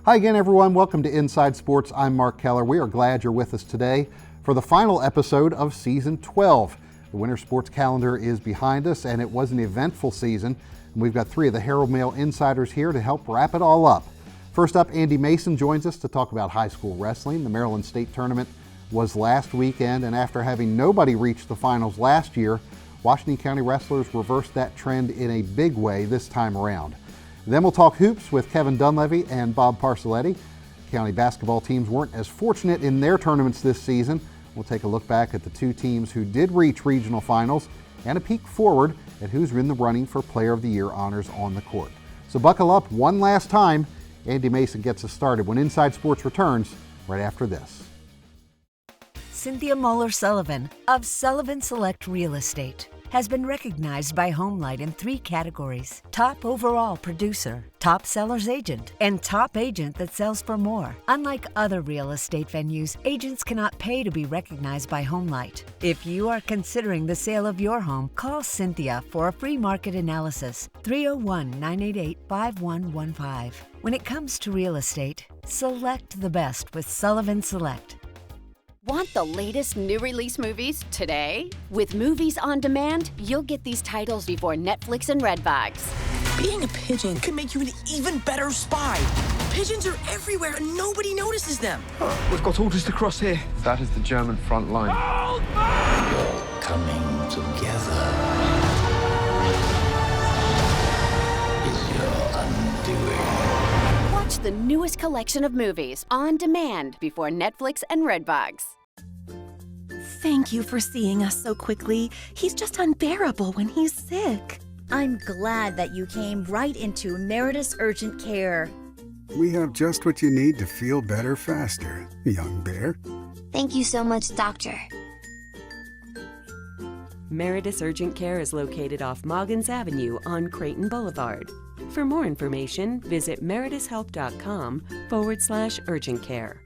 Hi again, everyone. Welcome to Inside Sports. I'm Mark Keller. We are glad you're with us today for the final episode of Season 12. The winter sports calendar is behind us, and it was an eventful season. And we've got three of the Herald Mail insiders here to help wrap it all up. First up, Andy Mason joins us to talk about high school wrestling. The Maryland State Tournament was last weekend, and after having nobody reach the finals last year, Washington County wrestlers reversed that trend in a big way this time around. Then we'll talk hoops with Kevin Dunleavy and Bob Parcelletti. County basketball teams weren't as fortunate in their tournaments this season. We'll take a look back at the two teams who did reach regional finals and a peek forward at who's in the running for Player of the Year honors on the court. So buckle up one last time. Andy Mason gets us started when Inside Sports returns right after this. Cynthia Muller-Sullivan of Sullivan Select Real Estate has been recognized by Homelight in 3 categories: Top Overall Producer, Top Seller's Agent, and Top Agent that sells for more. Unlike other real estate venues, agents cannot pay to be recognized by Homelight. If you are considering the sale of your home, call Cynthia for a free market analysis, 301-988-5115. When it comes to real estate, select the best with Sullivan Select. Want the latest new release movies today? With Movies on Demand, you'll get these titles before Netflix and Redbox. Being a pigeon can make you an even better spy. Pigeons are everywhere and nobody notices them. We've got orders to cross here. That is the German front line. You're coming together. Is your undoing. Watch the newest collection of movies on demand before Netflix and Redbox. Thank you for seeing us so quickly. He's just unbearable when he's sick. I'm glad that you came right into Meritus Urgent Care. We have just what you need to feel better faster, young bear. Thank you so much, Doctor. Meritus Urgent Care is located off Moggins Avenue on Creighton Boulevard. For more information, visit meritushealth.com/urgent care.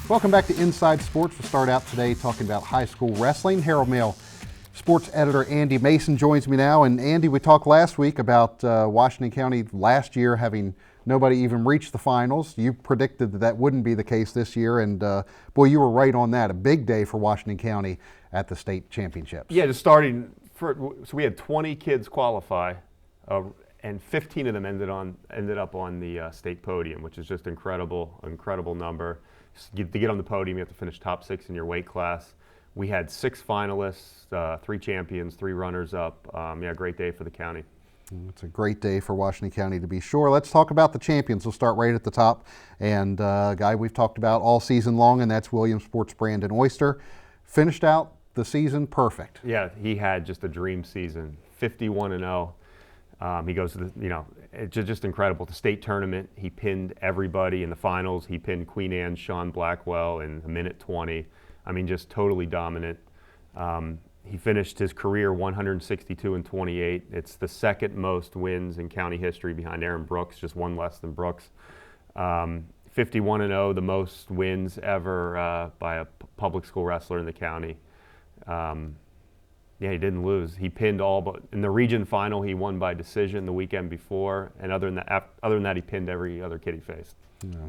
Welcome back to Inside Sports. We'll start out today talking about high school wrestling. Herald Mail sports editor Andy Mason joins me now. And Andy, we talked last week about Washington County last year having nobody even reach the finals. You predicted that that wouldn't be the case this year, and boy, you were right on that. A big day for Washington County at the state championships. Yeah, so we had 20 kids qualify, and 15 of them ended up on the state podium, which is just incredible number. To get on the podium, you have to finish top 6 in your weight class. We had 6 finalists, 3 champions, 3 runners-up. Great day for the county. It's a great day for Washington County, to be sure. Let's talk about the champions. We'll start right at the top. And a guy we've talked about all season long, and that's Williamsport's Brandon Oyster. Finished out the season perfect. Yeah, he had just a dream season, 51-0. He goes to it's just incredible. The state tournament, he pinned everybody in the finals. He pinned Queen Anne's Sean Blackwell in a minute 20. I mean, just totally dominant. He finished his career 162-28. It's the second most wins in county history behind Aaron Brooks, just one less than Brooks. 51-0, the most wins ever by a public school wrestler in the county. He didn't lose. He pinned all but in the region final. He won by decision the weekend before, and other than that, he pinned every other kid he faced.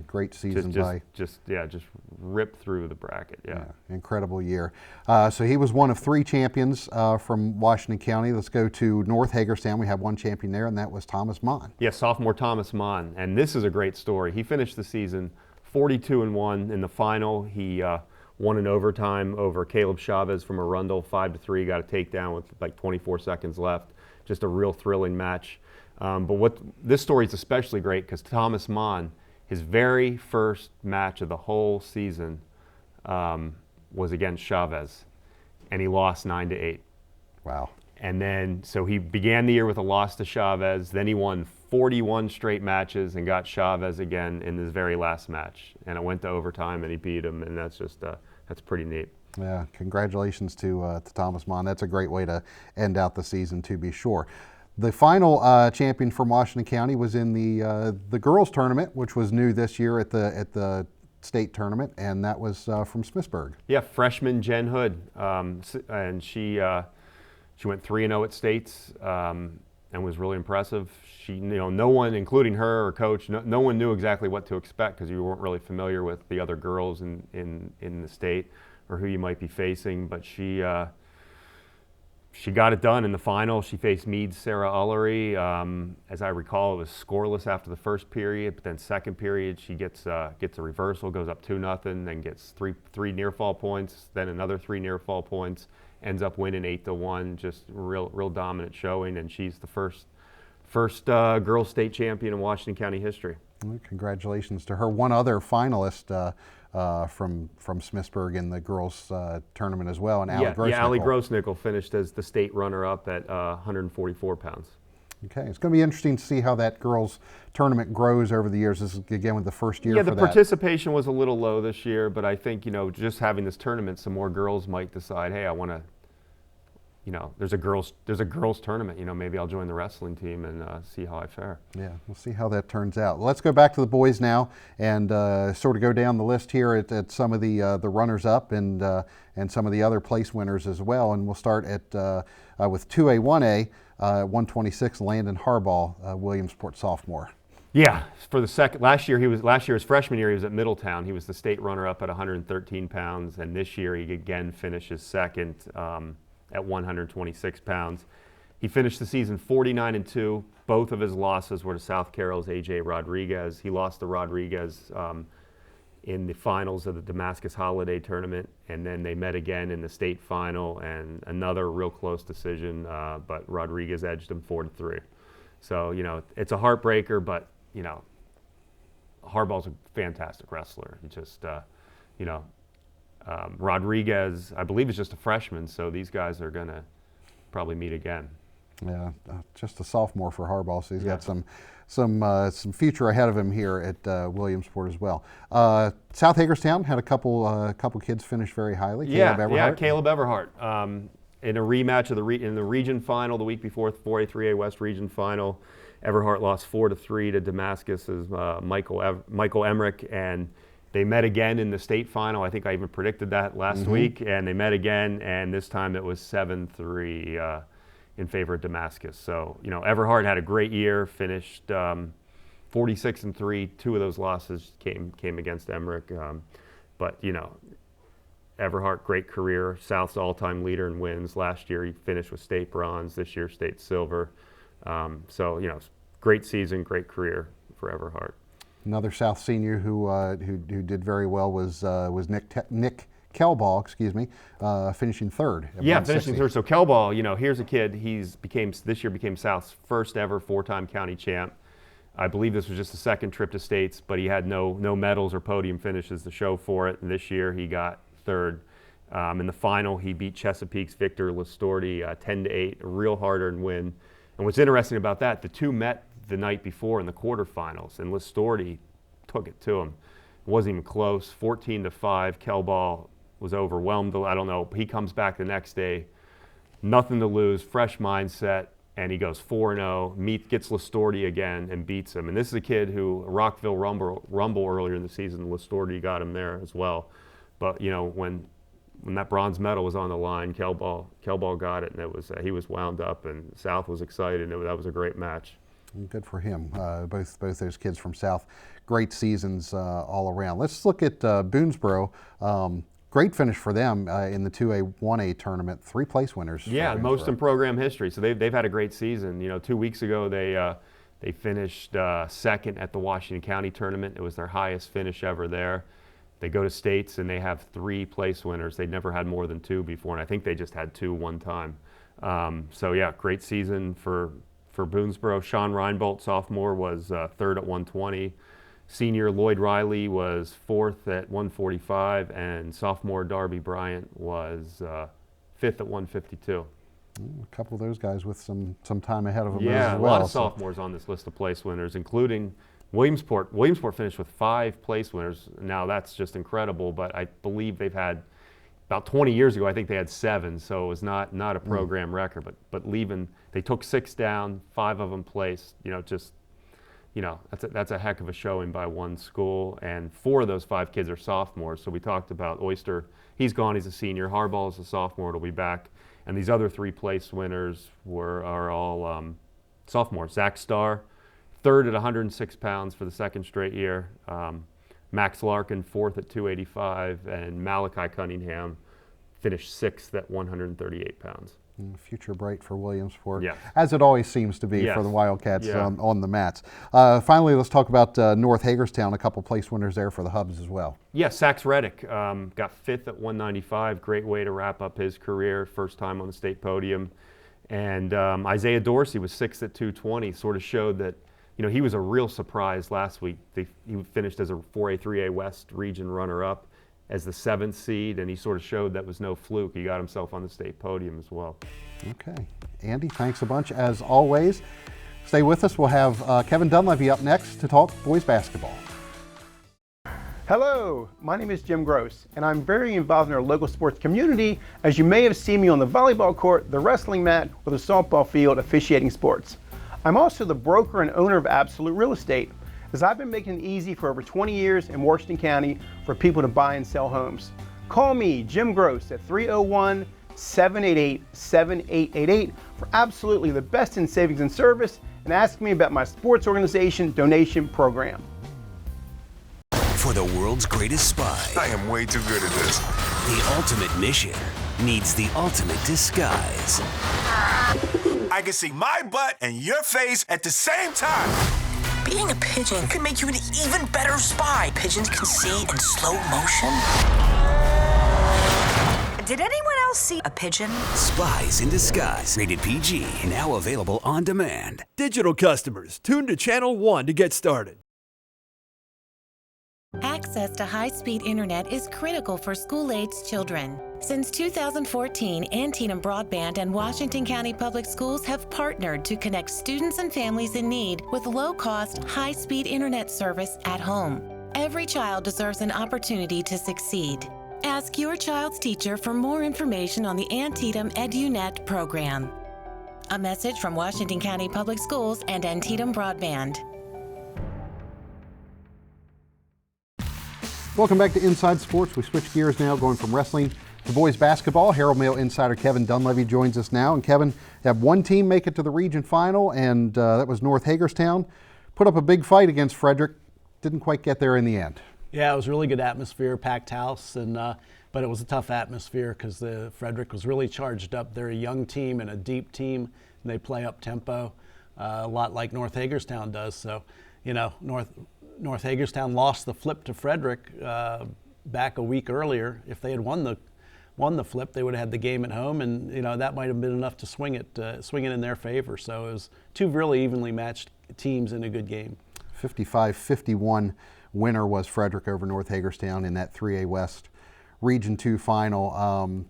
Great season just ripped through the bracket. Yeah, incredible year. So he was one of 3 champions from Washington County. Let's go to North Hagerstown. We have one champion there, and that was Thomas Mon. Yeah, sophomore Thomas Mon, and this is a great story. He finished the season 42-1 in the final. He won in overtime over Caleb Chavez from Arundel, 5-3. Got a takedown with like 24 seconds left. Just a real thrilling match. But this story is especially great because Thomas Mon, his very first match of the whole season was against Chavez, and he lost 9-8. Wow. And then, so he began the year with a loss to Chavez. Then he won 41 straight matches and got Chavez again in his very last match. And it went to overtime, and he beat him, and that's just that's pretty neat. Yeah, congratulations to Thomas Mon. That's a great way to end out the season, to be sure. The final champion from Washington County was in the girls tournament, which was new this year at the state tournament, and that was from Smithsburg. Yeah, freshman Jen Hood, and she went 3-0 at states, and and was really impressive. She, no one, including her or coach, no one knew exactly what to expect because you weren't really familiar with the other girls in the state or who you might be facing. But she got it done in the final. She faced Meade's Sarah Ullery. As I recall, it was scoreless after the first period, but then second period she gets a reversal, goes up 2-0, then gets three near fall points, then another 3 near fall points, ends up winning 8-1. Just real dominant showing, and she's the first girls state champion in Washington County history. Well, congratulations to her. One other finalist from Smithsburg in the girls tournament as well, and Allie Grossnickel. Yeah, Allie Grossnickel finished as the state runner-up at 144 pounds. Okay, it's going to be interesting to see how that girls tournament grows over the years. This is again with the first year. Yeah, for the that. Participation was a little low this year, but I think just having this tournament, some more girls might decide, hey, I want to. There's a girls tournament. Maybe I'll join the wrestling team and see how I fare. Yeah, we'll see how that turns out. Let's go back to the boys now and sort of go down the list here at some of the runners-up and some of the other place winners as well. And we'll start at with 2A, 1A, 126, Landon Harbaugh, Williamsport sophomore. Yeah, for the second last year his freshman year he was at Middletown. He was the state runner-up at 113 pounds, and this year he again finishes second. At 126 pounds. He finished the season 49-2. Both of his losses were to South Carroll's A.J. Rodriguez. He lost to Rodriguez in the finals of the Damascus Holiday Tournament, and then they met again in the state final, and another real close decision, but Rodriguez edged him 4-3. So, it's a heartbreaker, but, Harbaugh's a fantastic wrestler. He just, Rodriguez, I believe, is just a freshman, so these guys are going to probably meet again. Yeah, just a sophomore for Harbaugh, so he's got some future ahead of him here at Williamsport as well. South Hagerstown had a couple kids finish very highly. Caleb Everhart. Caleb Everhart. In a rematch of in the region final the week before, 4A, 3A West region final, Everhart lost 4-3 to Damascus's Michael Emmerich, and they met again in the state final. I think I even predicted that last week, and they met again, and this time it was 7-3 in favor of Damascus. So, Everhart had a great year, finished 46-3. 2 of those losses came against Emmerich, but Everhart, great career. South's all-time leader in wins. Last year he finished with state bronze. This year state silver. So great season, great career for Everhart. Another South senior who did very well was Nick Kelbaugh, finishing third. Finishing third. So Kelbaugh, here's a kid. This year became South's first ever 4-time county champ. I believe this was just the second trip to states, but he had no medals or podium finishes to show for it. And this year he got third. In the final, he beat Chesapeake's Victor Listorti 10-8, a real hard-earned win. And what's interesting about that, the two met the night before in the quarterfinals, and Listorti took it to him. It wasn't even close, 14-5. Kelbaugh was overwhelmed. I don't know. He comes back the next day, nothing to lose, fresh mindset, and he goes 4-0. Gets Listorti again and beats him. And this is a kid who Rockville Rumble earlier in the season, Listorti got him there as well. But when that bronze medal was on the line, Kelbaugh got it, and he was wound up, and South was excited. That was a great match. Good for him. Both those kids from South, great seasons all around. Let's look at Boonesboro. Great finish for them in the 2A, 1A tournament. 3 place winners. Yeah, most in program history. So they've had a great season. 2 weeks ago they finished second at the Washington County tournament. It was their highest finish ever there. They go to states and they have 3 place winners. They'd never had more than 2 before, and I think they just had 2 one time. Great season for Boonesboro. Sean Reinbolt, sophomore, was third at 120. Senior Lloyd Riley was 4th at 145, and sophomore Darby Bryant was 5th at 152. A couple of those guys with some time ahead of them as well. Yeah, a lot of sophomores on this list of place winners, including Williamsport. Williamsport finished with 5 place winners. Now that's just incredible, but I believe they've had, about 20 years ago, I think they had 7, so it was not a program record, but leaving, they took 6 down, 5 of them placed, that's a heck of a showing by one school, and 4 of those 5 kids are sophomores. So we talked about Oyster, he's gone, he's a senior. Harbaugh is a sophomore, he'll be back, and these other 3 place winners are all sophomore, Zach Starr, third at 106 pounds for the second straight year. Max Larkin, fourth at 285, and Malachi Cunningham finished sixth at 138 pounds. Future bright for Williamsport, yes. As it always seems to be yes. for the Wildcats yeah. on the mats. Finally, let's talk about North Hagerstown, a couple place winners there for the Hubs as well. Yeah, Sax Reddick got fifth at 195. Great way to wrap up his career, first time on the state podium. And Isaiah Dorsey was sixth at 220, sort of showed that, he was a real surprise last week. He finished as a 4A, 3A West region runner-up as the 7th seed, and he sort of showed that was no fluke. He got himself on the state podium as well. Okay. Andy, thanks a bunch as always. Stay with us. We'll have Kevin Dunleavy up next to talk boys basketball. Hello, my name is Jim Gross, and I'm very involved in our local sports community, as you may have seen me on the volleyball court, the wrestling mat, or the softball field officiating sports. I'm also the broker and owner of Absolute Real Estate, as I've been making it easy for over 20 years in Washington County for people to buy and sell homes. Call me, Jim Gross, at 301-788-7888 for absolutely the best in savings and service, and ask me about my sports organization donation program. For the world's greatest spy, I am way too good at this. The ultimate mission needs the ultimate disguise. I can see my butt and your face at the same time. Being a pigeon can make you an even better spy. Pigeons can see in slow motion. Did anyone else see a pigeon? Spies in Disguise, rated PG, now available on demand. Digital customers, tune to Channel 1 to get started. Access to high-speed internet is critical for school-aged children. Since 2014, Antietam Broadband and Washington County Public Schools have partnered to connect students and families in need with low-cost, high-speed internet service at home. Every child deserves an opportunity to succeed. Ask your child's teacher for more information on the Antietam EduNet program. A message from Washington County Public Schools and Antietam Broadband. Welcome back to Inside Sports. We switch gears now, going from wrestling to boys basketball. Herald Mail insider Kevin Dunleavy joins us now. And Kevin, you have one team make it to the region final, and that was North Hagerstown. Put up a big fight against Frederick. Didn't quite get there in the end. Yeah, it was a really good atmosphere, packed house, and but it was a tough atmosphere because the Frederick was really charged up. They're a young team and a deep team, and they play up tempo, a lot like North Hagerstown does. So, North Hagerstown lost the flip to Frederick back a week earlier. If they had won the flip, they would have had the game at home, and that might have been enough to swing it in their favor. So it was two really evenly matched teams in a good game. 55-51 winner was Frederick over North Hagerstown in that 3A West Region 2 final.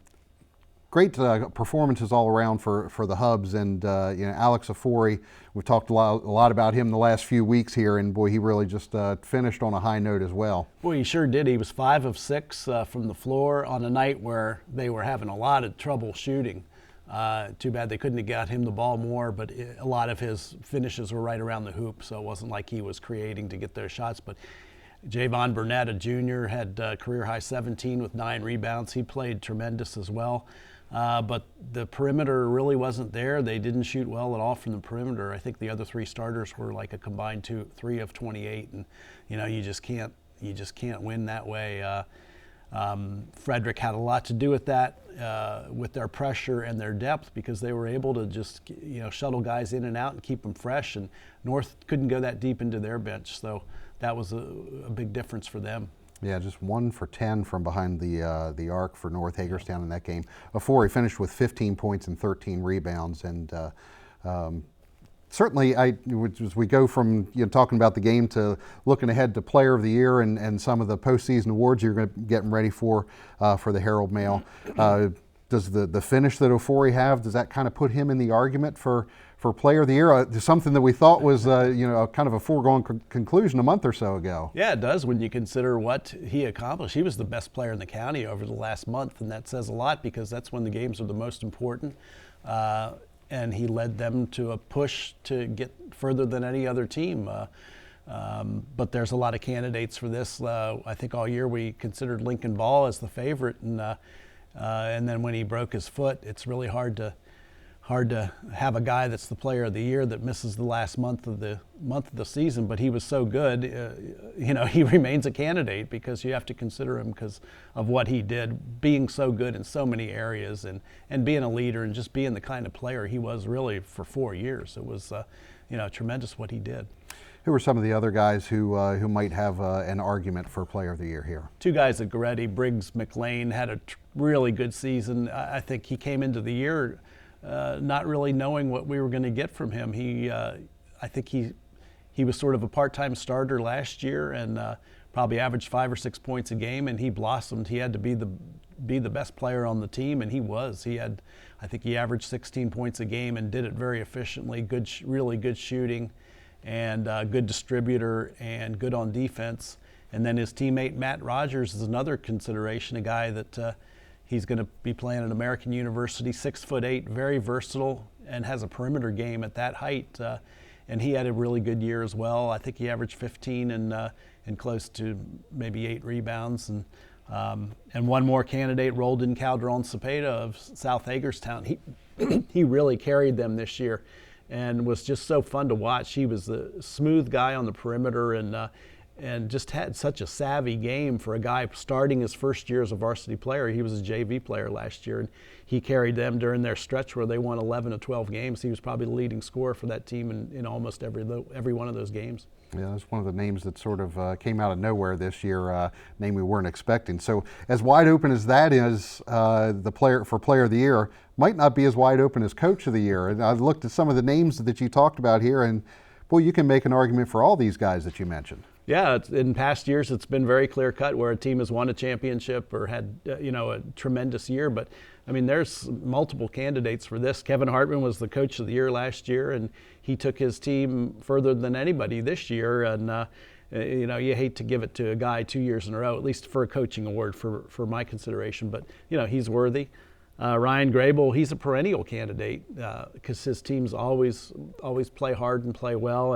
Great performances all around for the Hubs, and Alex Afori, we've talked a lot about him the last few weeks here, and boy, he really just finished on a high note as well. Boy, he sure did. He was 5 of 6 from the floor on a night where they were having a lot of trouble shooting. Too bad they couldn't have got him the ball more, but a lot of his finishes were right around the hoop, so it wasn't like he was creating to get their shots. But Javon Burnett, a junior, had career high 17 with 9 rebounds. He played tremendous as well. But the perimeter really wasn't there. They didn't shoot well at all from the perimeter. I think the other 3 starters were like a combined 3 of 28, and you just can't win that way. Frederick had a lot to do with that, with their pressure and their depth, because they were able to just shuttle guys in and out and keep them fresh. And North couldn't go that deep into their bench, so that was a big difference for them. Yeah, just 1 for 10 from behind the arc for North Hagerstown in that game. Afori finished with 15 points and 13 rebounds, and certainly, as we go from talking about the game to looking ahead to Player of the Year and some of the postseason awards you're getting ready for the Herald Mail. Does the finish that Afori have, does that kind of put him in the argument for Player of the Year? Something that we thought was kind of a foregone conclusion a month or so ago. Yeah, it does when you consider what he accomplished. He was the best player in the county over the last month, and that says a lot because that's when the games are the most important. And he led them to a push to get further than any other team. But there's a lot of candidates for this. I think all year we considered Lincoln Ball as the favorite, and then when he broke his foot, it's really hard hard to have a guy that's the player of the year that misses the last month of the season, but he was so good, he remains a candidate because you have to consider him because of what he did, being so good in so many areas and being a leader and just being the kind of player he was really for 4 years. It was, tremendous what he did. Who are some of the other guys who might have an argument for player of the year here? Two guys at Goretti. Briggs McLean had a really good season. I think he came into the year not really knowing what we were going to get from him. I think he was sort of a part-time starter last year and probably averaged 5 or 6 points a game, and he blossomed. He had to be the best player on the team, and he was. I think he averaged 16 points a game and did it very efficiently. Really good shooting, and good distributor, and good on defense. And then his teammate Matt Rodgers is another consideration, a guy that he's going to be playing at American University, 6'8", very versatile, and has a perimeter game at that height. And he had a really good year as well. I think he averaged 15 and close to maybe 8 rebounds. And one more candidate, Roldan Calderon-Cepeda of South Hagerstown. He really carried them this year and was just so fun to watch. He was a smooth guy on the perimeter and just had such a savvy game for a guy starting his first year as a varsity player. He was a JV player last year, and he carried them during their stretch where they won 11 of 12 games. He was probably the leading scorer for that team in almost every one of those games. Yeah, that's one of the names that sort of came out of nowhere this year, name we weren't expecting. So as wide open as that is, the player of the year might not be as wide open as coach of the year. And I've looked at some of the names that you talked about here, and boy, you can make an argument for all these guys that you mentioned. Yeah, in past years it's been very clear-cut where a team has won a championship or had a tremendous year. But I mean, there's multiple candidates for this. Kevin Hartman was the coach of the year last year, and he took his team further than anybody this year. And you hate to give it to a guy 2 years in a row, at least for a coaching award for my consideration. But he's worthy. Ryan Grable, he's a perennial candidate because his teams always play hard and play well,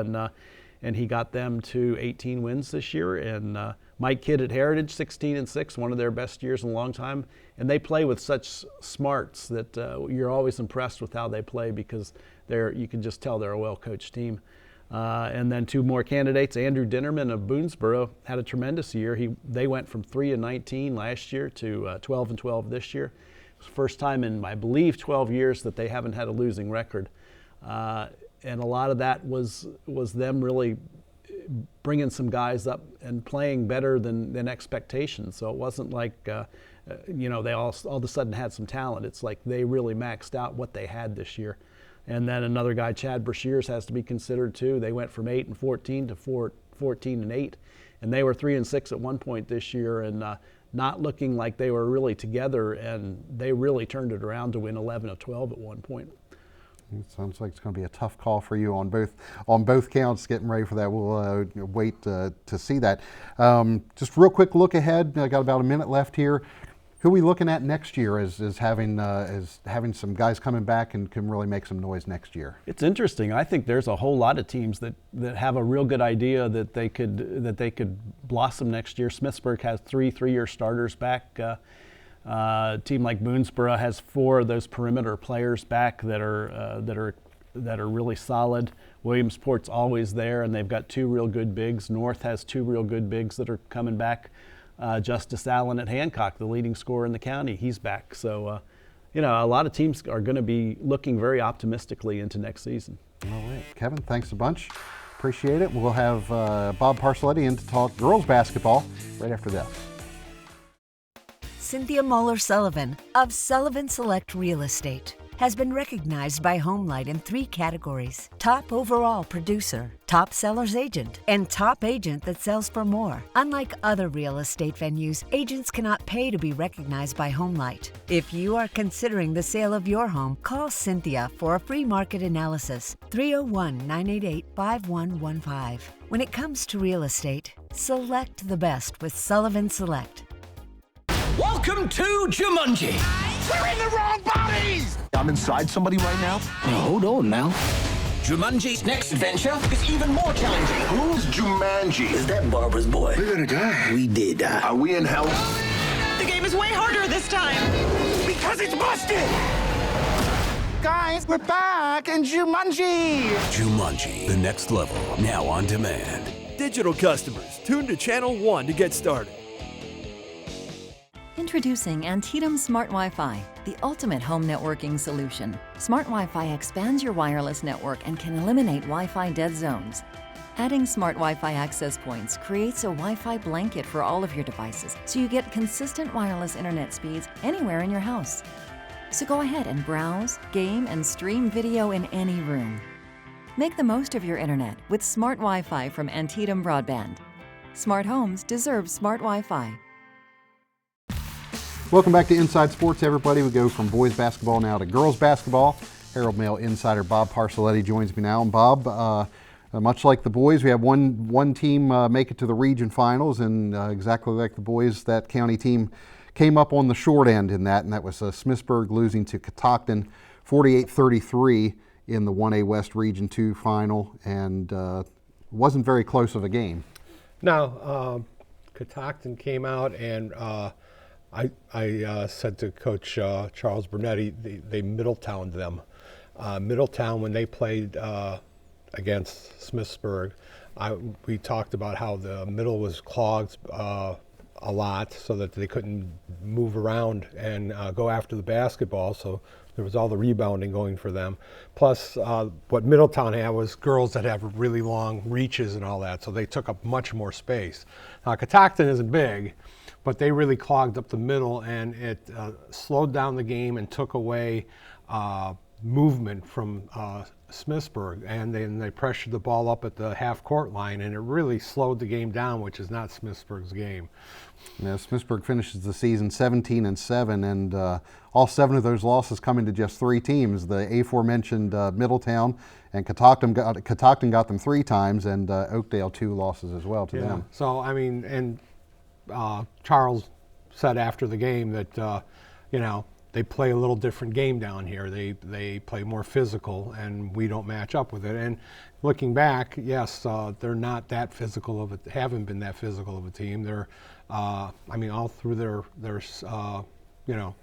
and he got them to 18 wins this year. And Mike Kidd at Heritage, 16-6, one of their best years in a long time. And they play with such smarts that you're always impressed with how they play because you can just tell they're a well-coached team. And then two more candidates. Andrew Dinnerman of Boonesboro had a tremendous year. They went from 3-19 last year to 12-12 this year. It was the first time in, I believe, 12 years that they haven't had a losing record. And a lot of that was them really bringing some guys up and playing better than expectations. So it wasn't like, they all of a sudden had some talent. It's like they really maxed out what they had this year. And then another guy, Chad Brashears, has to be considered too. They went from 8-14 to 14-8, and they were 3-6 at one point this year, and not looking like they were really together. And they really turned it around to win 11 of 12 at one point. It sounds like it's going to be a tough call for you on both counts. Getting ready for that, we'll wait to see that. Just real quick look ahead. I got about a minute left here. Who are we looking at next year as having some guys coming back and can really make some noise next year? It's interesting. I think there's a whole lot of teams that have a real good idea that they could blossom next year. Smithsburg has 3 3-year starters back. A team like Boonesboro has 4 of those perimeter players back that are really solid. Williamsport's always there, and they've got 2 real good bigs. North has 2 real good bigs that are coming back. Justice Allen at Hancock, the leading scorer in the county, he's back. So, a lot of teams are going to be looking very optimistically into next season. All right, Kevin, thanks a bunch. Appreciate it. We'll have Bob Parcelletti in to talk girls basketball right after this. Cynthia Muller-Sullivan of Sullivan Select Real Estate has been recognized by Homelight in 3 categories: Top Overall Producer, Top Seller's Agent, and Top Agent that sells for more. Unlike other real estate venues, agents cannot pay to be recognized by Homelight. If you are considering the sale of your home, call Cynthia for a free market analysis, 301-988-5115. When it comes to real estate, select the best with Sullivan Select. Welcome to Jumanji. We're in the wrong bodies! I'm inside somebody right now? Now, hold on now. Jumanji's next adventure is even more challenging. Who's Jumanji? Is that Barbara's boy? We're gonna die. We did die. Are we in hell? The game is way harder this time. Because it's busted! Guys, we're back in Jumanji! Jumanji, the next level, now on demand. Digital customers, tune to Channel 1 to get started. Introducing Antietam Smart Wi-Fi, the ultimate home networking solution. Smart Wi-Fi expands your wireless network and can eliminate Wi-Fi dead zones. Adding Smart Wi-Fi access points creates a Wi-Fi blanket for all of your devices, so you get consistent wireless internet speeds anywhere in your house. So go ahead and browse, game, and stream video in any room. Make the most of your internet with Smart Wi-Fi from Antietam Broadband. Smart homes deserve smart Wi-Fi. Welcome back to Inside Sports, everybody. We go from boys basketball now to girls basketball. Herald Mail insider Bob Parcelletti joins me now. And Bob, much like the boys, we have one team make it to the region finals, and exactly like the boys, that county team came up on the short end in that, and that was Smithsburg losing to Catoctin 48-33 in the 1A West Region 2 final, and wasn't very close of a game. No, Catoctin came out, and I said to Coach Charles Bernetti, they Middletowned them. Middletown, when they played against Smithsburg, we talked about how the middle was clogged a lot, so that they couldn't move around and go after the basketball, so there was all the rebounding going for them. Plus, what Middletown had was girls that have really long reaches and all that, so they took up much more space. Catoctin isn't big, but they really clogged up the middle, and it slowed down the game and took away movement from Smithsburg, and then they pressured the ball up at the half-court line, and it really slowed the game down, which is not Smithsburg's game. Yeah, Smithsburg finishes the season 17-7, and all 7 of those losses coming to just 3 teams. The aforementioned Middletown and Catoctin got them 3 times, and Oakdale 2 losses as well to them. So, I mean, and Charles said after the game that, they play a little different game down here. They play more physical, and we don't match up with it. And looking back, yes, they're not that physical haven't been that physical of a team. They're, all through their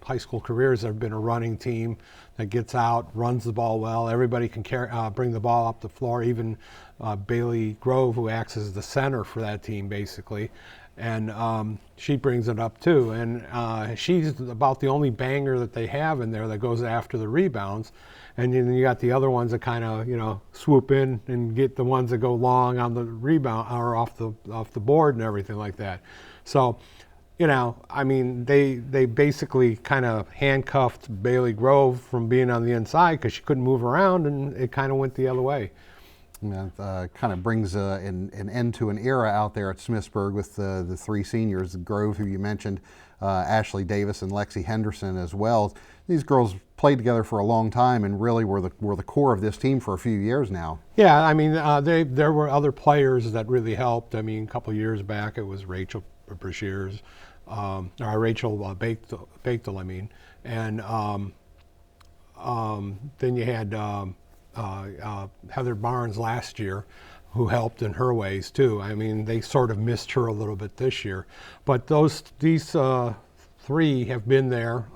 high school careers, they've been a running team that gets out, runs the ball well. Everybody can bring the ball up the floor. Even Bailey Grove, who acts as the center for that team, basically. And she brings it up too, and she's about the only banger that they have in there that goes after the rebounds. And then you got the other ones that kind of swoop in and get the ones that go long on the rebound or off the board and everything like that. So, they basically kind of handcuffed Bailey Grove from being on the inside because she couldn't move around, and it kind of went the other way. Kind of brings an end to an era out there at Smithsburg with the 3 seniors, Grove, who you mentioned, Ashley Davis and Lexi Henderson as well. These girls played together for a long time and really were the core of this team for a few years now. Yeah, there were other players that really helped. A couple of years back, it was Rachel Brashears, Rachel Bechtel, and then you had Heather Barnes last year, who helped in her ways too. They sort of missed her a little bit this year, but these 3 have been there.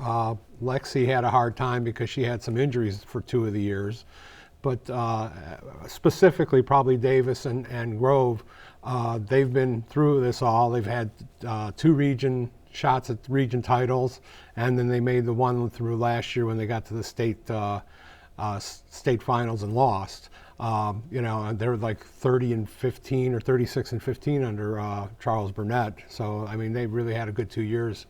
Lexi had a hard time because she had some injuries for 2 of the years, but specifically probably Davis and Grove, they've been through this all. They've had 2 region shots at region titles, and then they made the one through last year when they got to the state finals and lost. They're like 30-15 or 36-15 under Charles Burnett. So they really had a good 2 years.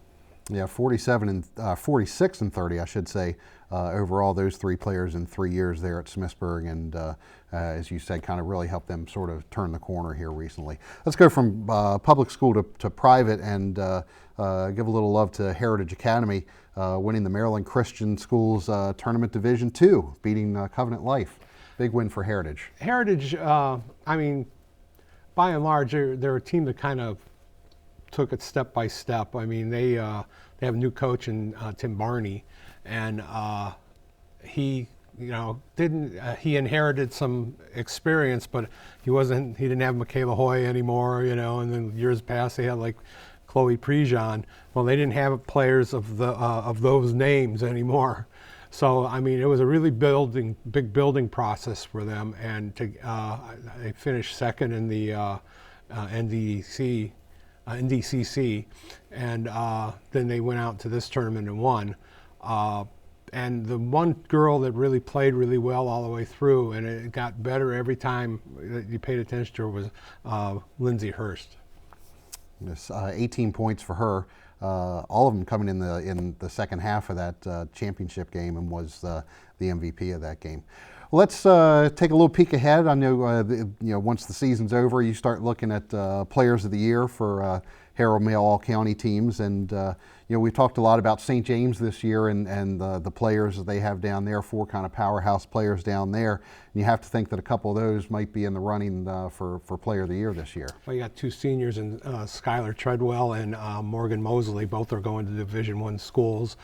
Yeah, 46-30, I should say, overall. Those 3 players in 3 years there at Smithsburg, and as you said, kind of really helped them sort of turn the corner here recently. Let's go from public school to private and give a little love to Heritage Academy, winning the Maryland Christian Schools Tournament Division II, beating Covenant Life. Big win for Heritage. Heritage, by and large, they're a team that kind of took it step by step. They have a new coach in Tim Barney, and he inherited some experience, but he didn't have Michaela Hoy anymore, and then years past they had like Chloe Prejean. Well, they didn't have players of those names anymore. So, I mean, it was a really big building process for them, and they finished second in the NDCC, and then they went out to this tournament and won. And the one girl that really played really well all the way through, and it got better every time that you paid attention to her, was Lindsay Hurst. Yes, 18 points for her. All of them coming in the second half of that championship game, and was the MVP of that game. Let's take a little peek ahead. I know, once the season's over, you start looking at Players of the Year for Harrow Male All-County teams, and we talked a lot about St. James this year and the players that they have down there, 4 kind of powerhouse players down there. And you have to think that a couple of those might be in the running for Player of the Year this year. Well, you got 2 seniors, in Skylar Treadwell and Morgan Mosley. Both are going to Division I schools.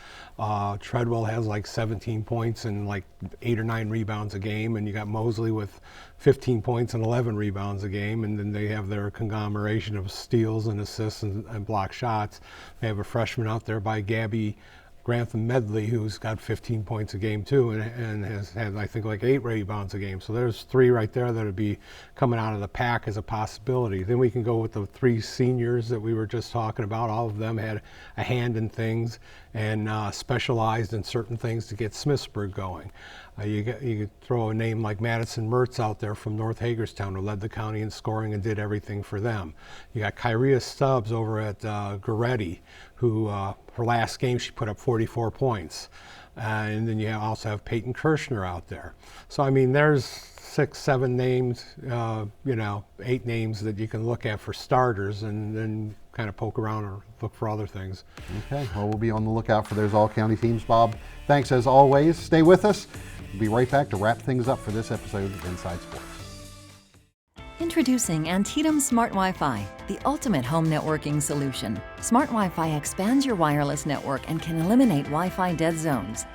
Treadwell has like 17 points and like 8 or 9 rebounds a game, and you got Mosley with 15 points and 11 rebounds a game, and then they have their conglomeration of steals and assists and block shots. They have a freshman out there by Gabby Grantham Medley, who's got 15 points a game too, and has had, I think, like 8 rebounds a game. So there's 3 right there that would be coming out of the pack as a possibility. Then we can go with the 3 seniors that we were just talking about. All of them had a hand in things and specialized in certain things to get Smithsburg going. You could throw a name like Madison Mertz out there from North Hagerstown, who led the county in scoring and did everything for them. You got Kyria Stubbs over at Goretti, who her last game she put up 44 points. And then you also have Peyton Kirshner out there. So, I mean, there's 6, 7 names, 8 names that you can look at for starters, and then kind of poke around or look for other things. Okay, well, we'll be on the lookout for those all-county teams. Bob, thanks as always. Stay with us. We'll be right back to wrap things up for this episode of Inside Sports. Introducing Antietam Smart Wi-Fi, the ultimate home networking solution. Smart Wi-Fi expands your wireless network and can eliminate Wi-Fi dead zones.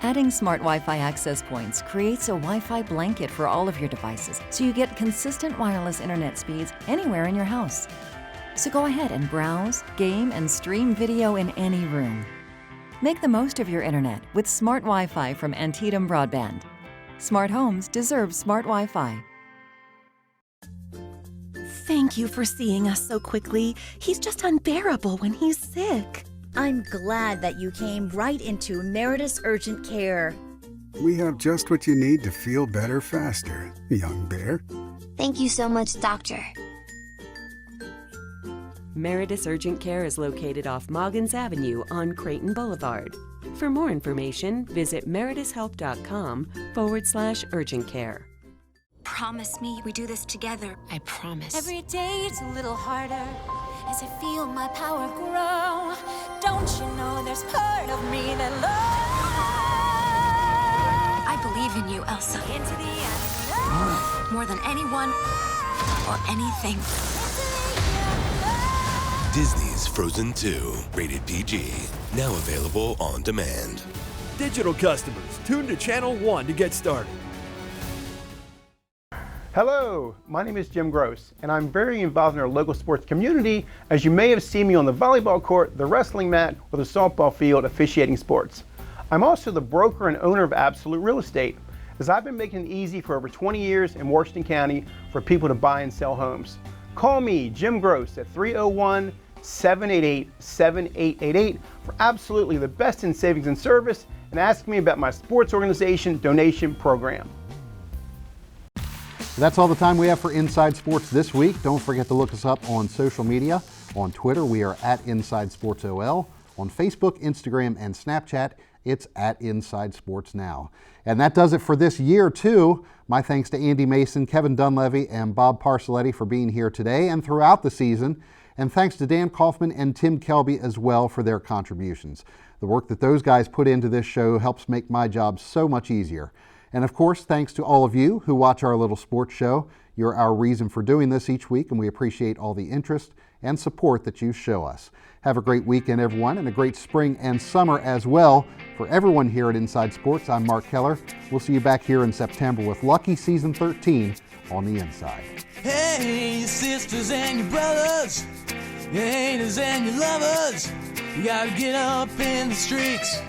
Adding Smart Wi-Fi access points creates a Wi-Fi blanket for all of your devices, so you get consistent wireless internet speeds anywhere in your house. So go ahead and browse, game, and stream video in any room. Make the most of your internet with Smart Wi-Fi from Antietam Broadband. Smart homes deserve Smart Wi-Fi. Thank you for seeing us so quickly. He's just unbearable when he's sick. I'm glad that you came right into Meritus Urgent Care. We have just what you need to feel better faster, young bear. Thank you so much, Doctor. Meritus Urgent Care is located off Moggins Avenue on Creighton Boulevard. For more information, visit meritushealth.com/urgent care. Promise me we do this together. I promise. Every day it's a little harder as I feel my power grow. Don't you know there's part of me that loves? I believe in you, Elsa. Into the end. More than anyone or anything. Disney's Frozen 2, rated PG. Now available on demand. Digital customers, tune to Channel 1 to get started. Hello, my name is Jim Gross, and I'm very involved in our local sports community, as you may have seen me on the volleyball court, the wrestling mat, or the softball field officiating sports. I'm also the broker and owner of Absolute Real Estate, as I've been making it easy for over 20 years in Washington County for people to buy and sell homes. Call me, Jim Gross, at 301-788-7888 for absolutely the best in savings and service, and ask me about my sports organization donation program. That's all the time we have for Inside Sports this week. Don't forget to look us up on social media. On Twitter, we are at Inside Sports OL. On Facebook, Instagram, and Snapchat, it's at Inside Sports Now. And that does it for this year, too. My thanks to Andy Mason, Kevin Dunleavy, and Bob Parcelletti for being here today and throughout the season. And thanks to Dan Kaufman and Tim Kelby as well for their contributions. The work that those guys put into this show helps make my job so much easier. And of course, thanks to all of you who watch our little sports show. You're our reason for doing this each week, and we appreciate all the interest and support that you show us. Have a great weekend, everyone, and a great spring and summer as well. For everyone here at Inside Sports, I'm Mark Keller. We'll see you back here in September with Lucky Season 13 on the Inside. Hey, your sisters and your brothers, your haters and your lovers, you gotta get up in the streets